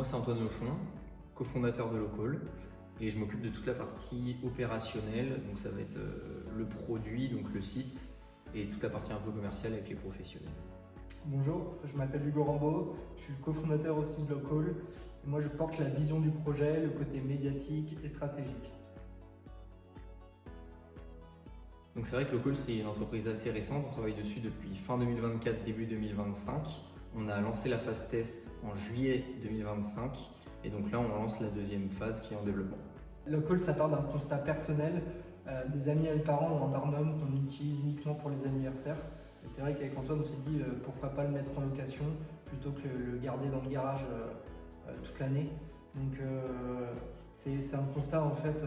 Moi, c'est Antoine Lochon, cofondateur de Local, et je m'occupe de toute la partie opérationnelle. Donc ça va être le produit, donc le site, et toute la partie un peu commerciale avec les professionnels. Bonjour, je m'appelle Hugo Rambaud, je suis le cofondateur aussi de Local. Moi, je porte la vision du projet, le côté médiatique et stratégique. Donc c'est vrai que Local, c'est une entreprise assez récente. On travaille dessus depuis fin 2024, début 2025. On a lancé la phase test en juillet 2025, et donc là, on lance la deuxième phase qui est en développement. Local, ça part d'un constat personnel. Des amis et parents ont un barnum qu'on utilise uniquement pour les anniversaires. Et c'est vrai qu'avec Antoine, on s'est dit pourquoi pas le mettre en location plutôt que le garder dans le garage toute l'année. Donc c'est un constat en fait,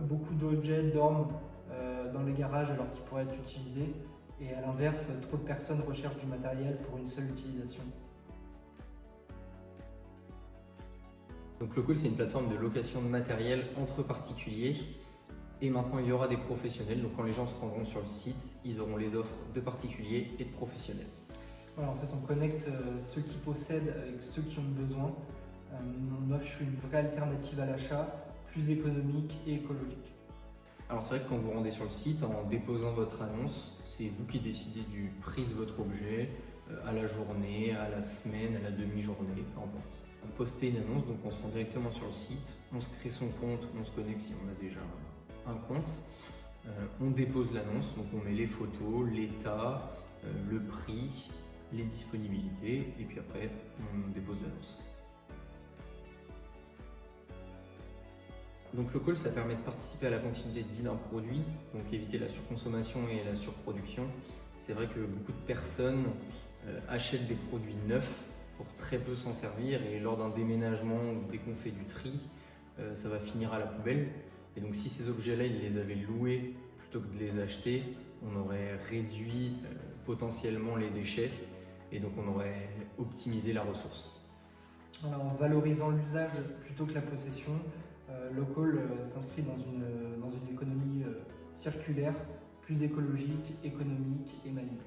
beaucoup d'objets dorment dans les garages alors qu'ils pourraient être utilisés. Et à l'inverse, trop de personnes recherchent du matériel pour une seule utilisation. Donc Local, c'est une plateforme de location de matériel entre particuliers. Et maintenant, il y aura des professionnels. Donc quand les gens se rendront sur le site, ils auront les offres de particuliers et de professionnels. Voilà, en fait, on connecte ceux qui possèdent avec ceux qui ont besoin. On offre une vraie alternative à l'achat, plus économique et écologique. Alors c'est vrai que quand vous rendez sur le site, en déposant votre annonce, c'est vous qui décidez du prix de votre objet, à la journée, à la semaine, à la demi-journée, peu importe. Vous postez une annonce, donc on se rend directement sur le site, on se crée son compte, on se connecte si on a déjà un compte, on dépose l'annonce, donc on met les photos, l'état, le prix, les disponibilités, et puis après on dépose l'annonce. Donc Local, ça permet de participer à la continuité de vie d'un produit, donc éviter la surconsommation et la surproduction. C'est vrai que beaucoup de personnes achètent des produits neufs pour très peu s'en servir, et lors d'un déménagement ou dès qu'on fait du tri, ça va finir à la poubelle. Et donc si ces objets-là, ils les avaient loués plutôt que de les acheter, on aurait réduit potentiellement les déchets, et donc on aurait optimisé la ressource. Alors, en valorisant l'usage plutôt que la possession, Local s'inscrit dans une économie circulaire, plus écologique, économique et maligne.